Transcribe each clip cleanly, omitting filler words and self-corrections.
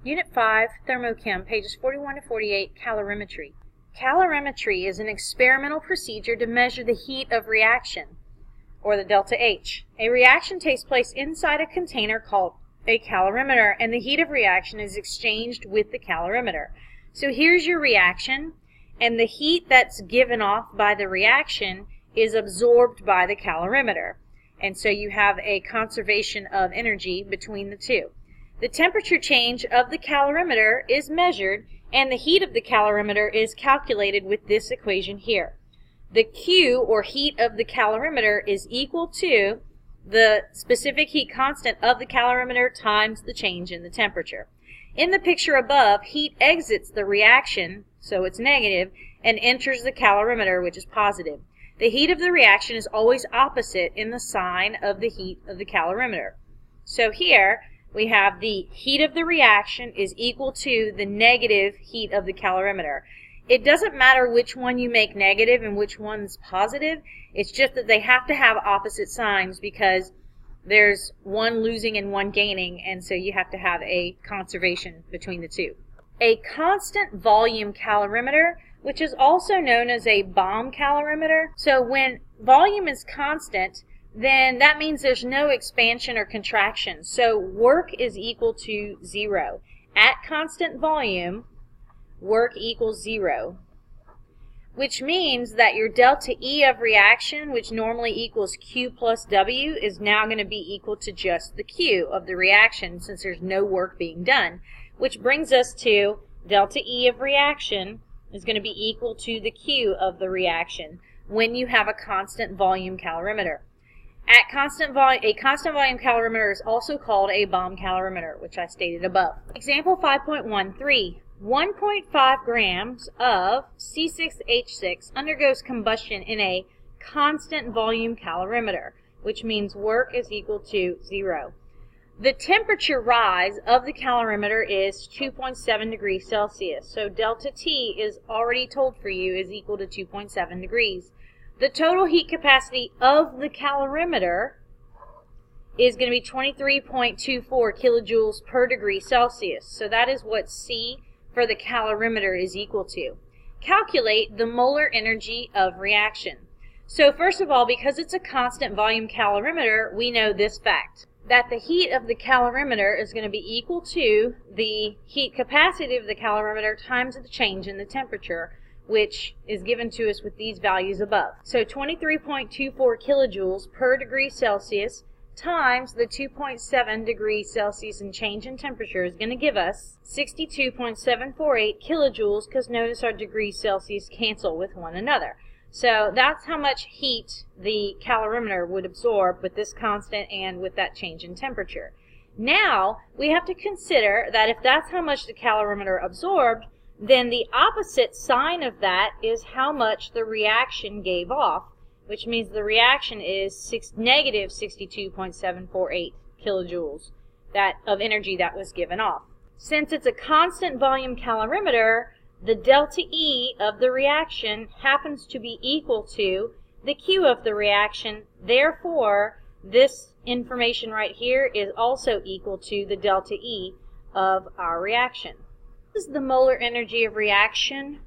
Unit 5, Thermochem, pages 41 to 48, Calorimetry. Calorimetry is an experimental procedure to measure the heat of reaction, or the delta H. A reaction takes place inside a container called a calorimeter, and the heat of reaction is exchanged with the calorimeter. So here's your reaction, and the heat that's given off by the reaction is absorbed by the calorimeter. And so you have a conservation of energy between the two. The temperature change of the calorimeter is measured, and the heat of the calorimeter is calculated with this equation here. The Q, or heat of the calorimeter, is equal to the specific heat constant of the calorimeter times the change in the temperature. In the picture above, heat exits the reaction, so it's negative, and enters the calorimeter, which is positive. The heat of the reaction is always opposite in the sign of the heat of the calorimeter. So here we have the heat of the reaction is equal to the negative heat of the calorimeter. It doesn't matter which one you make negative and which one's positive. It's just that they have to have opposite signs because there's one losing and one gaining, and so you have to have a conservation between the two. A constant volume calorimeter, which is also known as a bomb calorimeter. So when volume is constant, then that means there's no expansion or contraction. So work is equal to 0. At constant volume, work equals 0, which means that your delta E of reaction, which normally equals Q plus W, is now going to be equal to just the Q of the reaction since there's no work being done, which brings us to delta E of reaction is going to be equal to the Q of the reaction when you have a constant volume calorimeter. A constant volume calorimeter is also called a bomb calorimeter, which I stated above. Example 5.13. 1.5 grams of C6H6 undergoes combustion in a constant volume calorimeter, which means work is equal to 0. The temperature rise of the calorimeter is 2.7 degrees Celsius. So delta T is already told for you is equal to 2.7 degrees. The total heat capacity of the calorimeter is going to be 23.24 kilojoules per degree Celsius. So that is what C for the calorimeter is equal to. Calculate the molar energy of reaction. So first of all, because it's a constant volume calorimeter, we know this fact, that the heat of the calorimeter is going to be equal to the heat capacity of the calorimeter times the change in the temperature, which is given to us with these values above. So 23.24 kilojoules per degree Celsius times the 2.7 degrees Celsius in change in temperature is going to give us 62.748 kilojoules, because notice our degrees Celsius cancel with one another. So that's how much heat the calorimeter would absorb with this constant and with that change in temperature. Now we have to consider that if that's how much the calorimeter absorbed, then the opposite sign of that is how much the reaction gave off, which means the reaction is negative 62.748 kilojoules of energy that was given off. Since it's a constant volume calorimeter, the delta E of the reaction happens to be equal to the Q of the reaction. Therefore, this information right here is also equal to the delta E of our reaction. This is the molar energy of reaction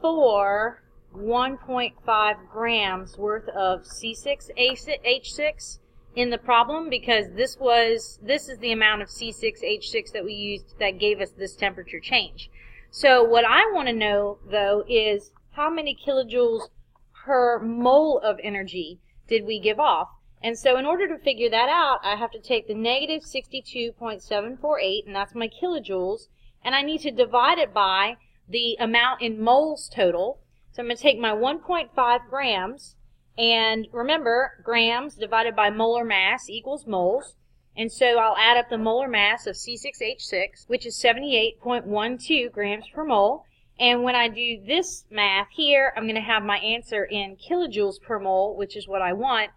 for 1.5 grams worth of C6H6 in the problem, because this is the amount of C6H6 that we used that gave us this temperature change. So what I want to know, though, is how many kilojoules per mole of energy did we give off? And so in order to figure that out, I have to take the negative 62.748, and that's my kilojoules, and I need to divide it by the amount in moles total. So I'm going to take my 1.5 grams, and remember, grams divided by molar mass equals moles. And so I'll add up the molar mass of C6H6, which is 78.12 grams per mole. And when I do this math here, I'm going to have my answer in kilojoules per mole, which is what I want.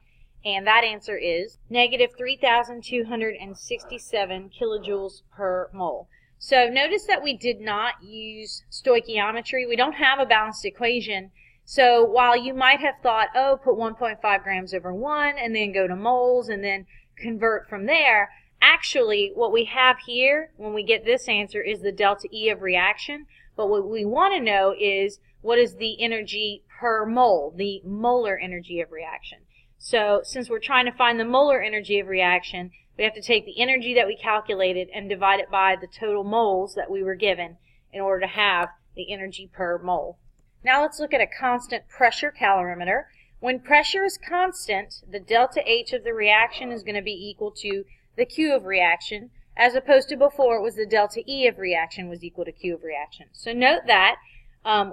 And that answer is negative 3,267 kilojoules per mole. So notice that we did not use stoichiometry. We don't have a balanced equation. So while you might have thought, oh, put 1.5 grams over 1 and then go to moles and then convert from there, Actually, what we have here when we get this answer is the delta E of reaction, but what we want to know is what is the energy per mole, the molar energy of reaction. So since we're trying to find the molar energy of reaction, we have to take the energy that we calculated and divide it by the total moles that we were given in order to have the energy per mole. Now let's look at a constant pressure calorimeter. When pressure is constant, the delta H of the reaction is going to be equal to the Q of reaction, as opposed to before it was the delta E of reaction was equal to Q of reaction. So note that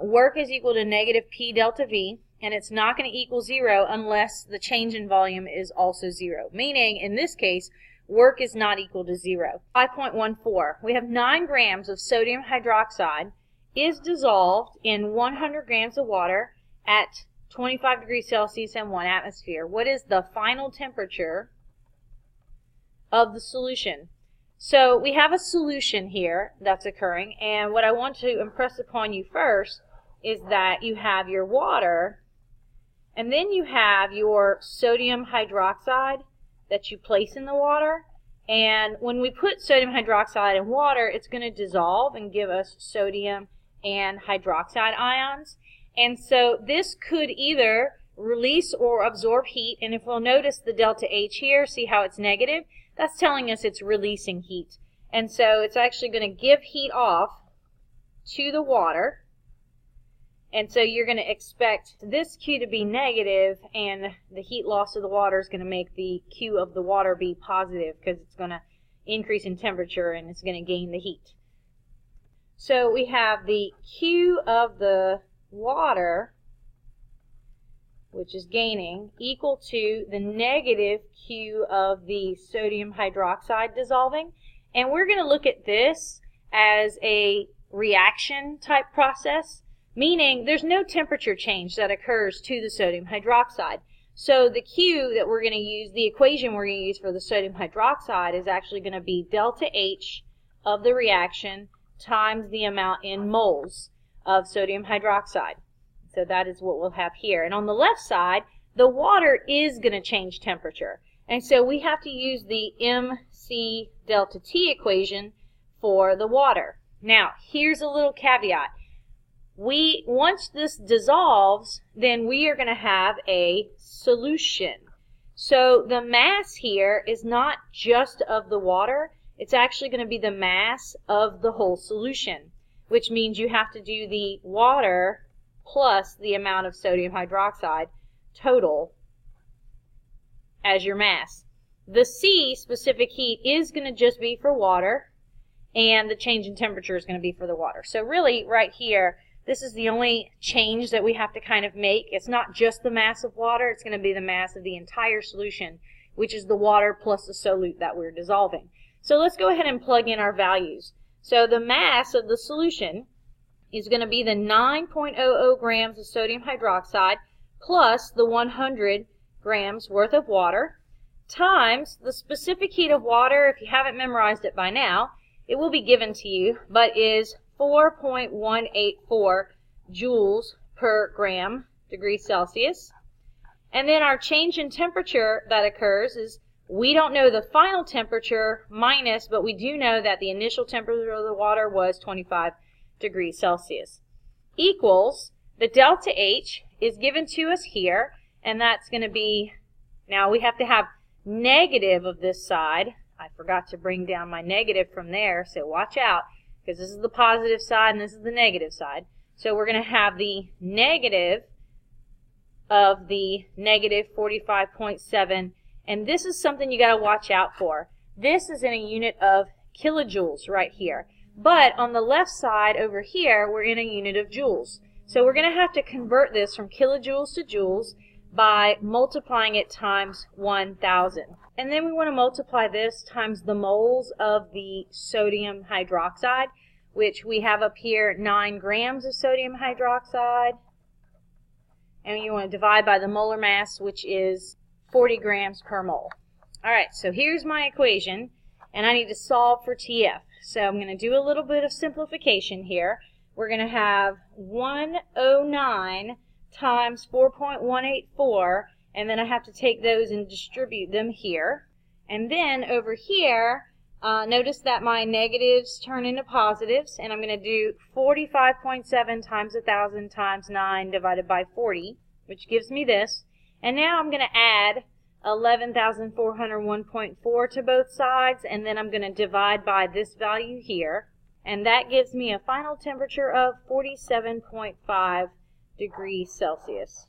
work is equal to negative P delta V, and it's not going to equal 0 unless the change in volume is also 0, meaning in this case work is not equal to 0. 5.14, we have 9 grams of sodium hydroxide is dissolved in 100 grams of water at 25 degrees Celsius and 1 atmosphere. What is the final temperature of the solution? So we have a solution here that's occurring, and what I want to impress upon you first is that you have your water, and then you have your sodium hydroxide that you place in the water. And when we put sodium hydroxide in water, it's going to dissolve and give us sodium and hydroxide ions. And so this could either release or absorb heat, and if we'll notice the delta H here, see how it's negative? That's telling us it's releasing heat. And so it's actually going to give heat off to the water. And so you're going to expect this Q to be negative, and the heat loss of the water is going to make the Q of the water be positive because it's going to increase in temperature and it's going to gain the heat. So we have the Q of the water, which is gaining, equal to the negative Q of the sodium hydroxide dissolving. And we're going to look at this as a reaction type process, meaning there's no temperature change that occurs to the sodium hydroxide. So the Q that we're going to use, the equation we're going to use for the sodium hydroxide is actually going to be delta H of the reaction times the amount in moles of sodium hydroxide. So that is what we'll have here. And on the left side, the water is going to change temperature. And so we have to use the MC delta T equation for the water. Now, here's a little caveat. Once this dissolves, then we are going to have a solution. So the mass here is not just of the water, it's actually going to be the mass of the whole solution, which means you have to do the water plus the amount of sodium hydroxide total as your mass. The C, specific heat, is going to just be for water, and the change in temperature is going to be for the water. So really, right here, this is the only change that we have to kind of make. It's not just the mass of water, it's going to be the mass of the entire solution, which is the water plus the solute that we're dissolving. So let's go ahead and plug in our values. So the mass of the solution is going to be the 9.00 grams of sodium hydroxide plus the 100 grams worth of water times the specific heat of water. If you haven't memorized it by now, it will be given to you, but is 4.184 joules per gram degrees Celsius. And then our change in temperature that occurs is, we don't know the final temperature minus, but we do know that the initial temperature of the water was 25 degrees Celsius, equals the delta H is given to us here, and that's going to be, now we have to have negative of this side. I forgot to bring down my negative from there, so watch out, because this is the positive side and this is the negative side. So we're going to have the negative of the negative 45.7, and this is something you got to watch out for. This is in a unit of kilojoules right here. But on the left side over here, we're in a unit of joules. So we're going to have to convert this from kilojoules to joules by multiplying it times 1,000. And then we want to multiply this times the moles of the sodium hydroxide, which we have up here 9 grams of sodium hydroxide. And you want to divide by the molar mass, which is 40 grams per mole. All right, so here's my equation, and I need to solve for TF. So I'm going to do a little bit of simplification here. We're going to have 109 times 4.184, and then I have to take those and distribute them here. And then over here, notice that my negatives turn into positives, and I'm going to do 45.7 times 1,000 times 9 divided by 40, which gives me this. And now I'm going to add 11,401.4 to both sides, and then I'm going to divide by this value here. And that gives me a final temperature of 47.5 degrees Celsius.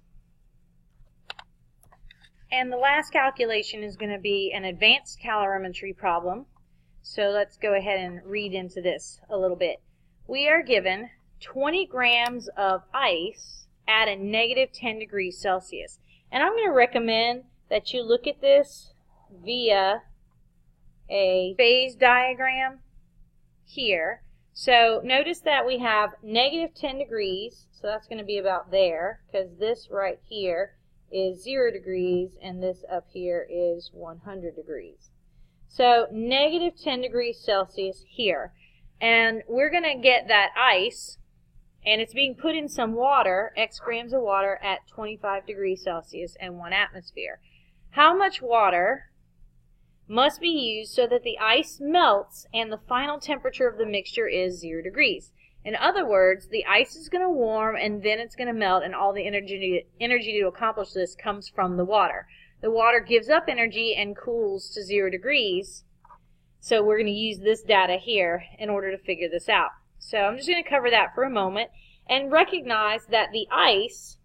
And the last calculation is going to be an advanced calorimetry problem. So let's go ahead and read into this a little bit. We are given 20 grams of ice at a negative 10 degrees Celsius. And I'm going to recommend that you look at this via a phase diagram here. So notice that we have negative 10 degrees, so that's going to be about there, because this right here is 0 degrees, and this up here is 100 degrees. So negative 10 degrees Celsius here. And we're going to get that ice, and it's being put in some water, X grams of water, at 25 degrees Celsius and 1 atmosphere. How much water must be used so that the ice melts and the final temperature of the mixture is 0 degrees? In other words, the ice is going to warm and then it's going to melt, and all the energy to accomplish this comes from the water. The water gives up energy and cools to 0 degrees, so we're going to use this data here in order to figure this out. So I'm just going to cover that for a moment and recognize that the ice,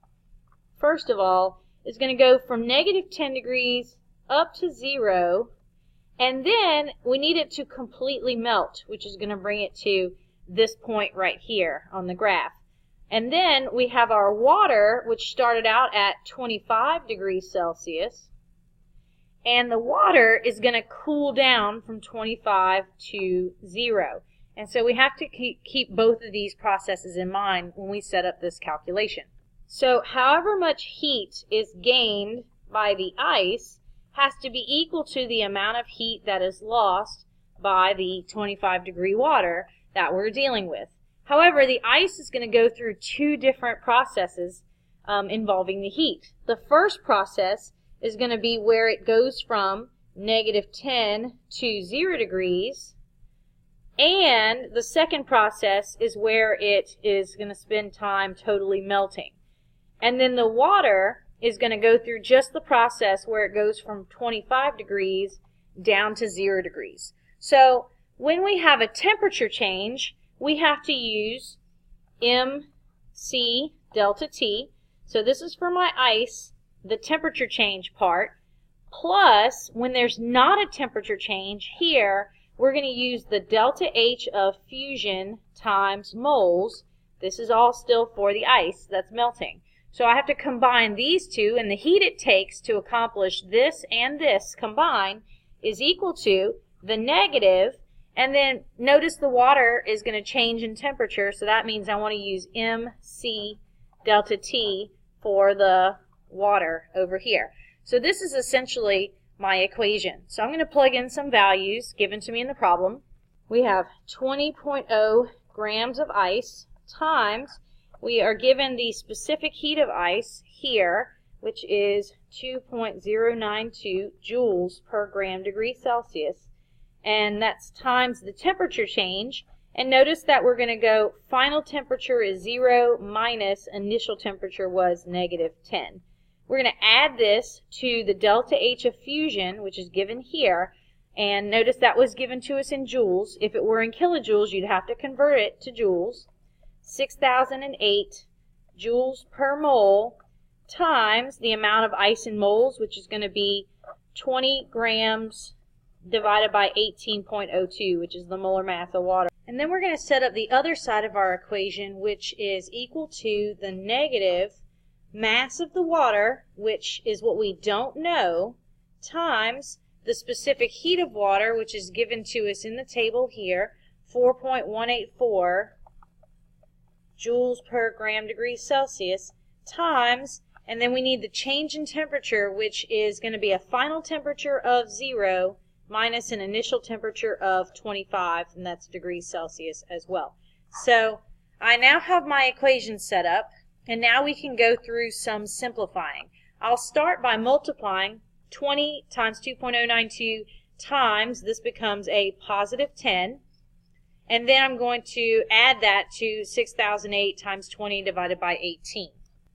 first of all, is going to go from negative 10 degrees up to 0, and then we need it to completely melt, which is going to bring it to this point right here on the graph. And then we have our water, which started out at 25 degrees Celsius, and the water is going to cool down from 25 to 0. And so we have to keep both of these processes in mind when we set up this calculation. So however much heat is gained by the ice has to be equal to the amount of heat that is lost by the 25 degree water that we're dealing with. However, the ice is going to go through two different processes involving the heat. The first process is going to be where it goes from negative 10 to 0 degrees, and the second process is where it is going to spend time totally melting. And then the water is going to go through just the process where it goes from 25 degrees down to 0 degrees. So when we have a temperature change, we have to use MC delta T. So this is for my ice, the temperature change part, plus when there's not a temperature change here, we're going to use the delta H of fusion times moles. This is all still for the ice that's melting. So I have to combine these two, and the heat it takes to accomplish this and this combined is equal to the negative. And then notice the water is going to change in temperature, so that means I want to use MC delta T for the water over here. So this is essentially my equation. So I'm going to plug in some values given to me in the problem. We have 20.0 grams of ice times, we are given the specific heat of ice here, which is 2.092 joules per gram degree Celsius. And that's times the temperature change. And notice that we're going to go final temperature is 0 minus initial temperature was negative 10. We're going to add this to the delta H of fusion, which is given here. And notice that was given to us in joules. If it were in kilojoules, you'd have to convert it to joules. 6,008 joules per mole times the amount of ice in moles, which is going to be 20 grams divided by 18.02, which is the molar mass of water. And then we're going to set up the other side of our equation, which is equal to the negative mass of the water, which is what we don't know, times the specific heat of water, which is given to us in the table here, 4.184 joules per gram degree Celsius, times, and then we need the change in temperature, which is going to be a final temperature of 0 minus an initial temperature of 25, and that's degrees Celsius as well. So I now have my equation set up, and now we can go through some simplifying. I'll start by multiplying 20 times 2.092 times, this becomes a positive 10. And then I'm going to add that to 6,008 times 20 divided by 18.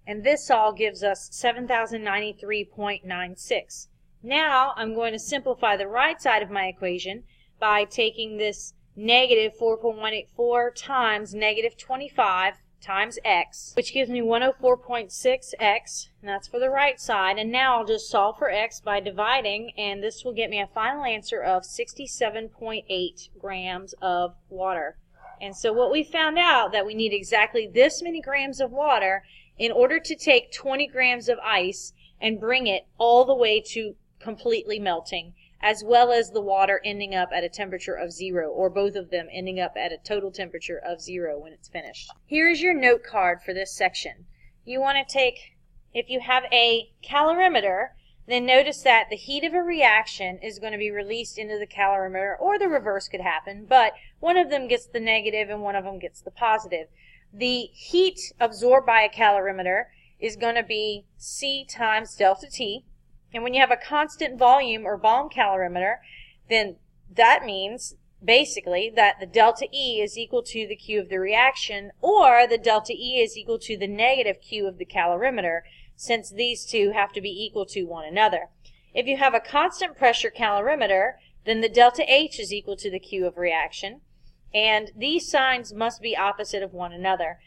And this all gives us 7,093.96. Now I'm going to simplify the right side of my equation by taking this negative 4.184 times negative 25 times x, which gives me 104.6x, and that's for the right side. And now I'll just solve for x by dividing, and this will get me a final answer of 67.8 grams of water. And so what we found out, that we need exactly this many grams of water in order to take 20 grams of ice and bring it all the way to completely melting, as well as the water ending up at a temperature of 0, or both of them ending up at a total temperature of 0 when it's finished. Here is your note card for this section. You want to take, if you have a calorimeter, then notice that the heat of a reaction is going to be released into the calorimeter, or the reverse could happen, but one of them gets the negative and one of them gets the positive. The heat absorbed by a calorimeter is going to be C times delta T. And when you have a constant volume or Balm calorimeter, then that means basically that the delta E is equal to the Q of the reaction, or the delta E is equal to the negative Q of the calorimeter, since these two have to be equal to one another. If you have a constant pressure calorimeter, then the delta H is equal to the Q of reaction, and these signs must be opposite of one another.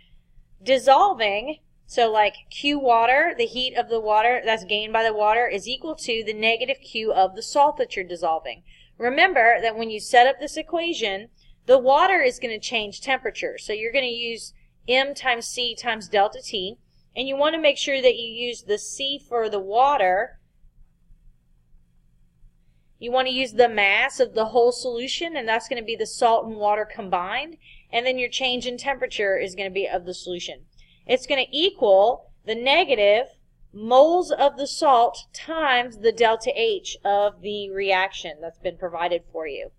Dissolving, so like Q water, the heat of the water that's gained by the water is equal to the negative Q of the salt that you're dissolving. Remember that when you set up this equation, the water is going to change temperature. So you're going to use M times C times delta T, and you want to make sure that you use the C for the water. You want to use the mass of the whole solution, and that's going to be the salt and water combined, and then your change in temperature is going to be of the solution. It's going to equal the negative moles of the salt times the delta H of the reaction that's been provided for you.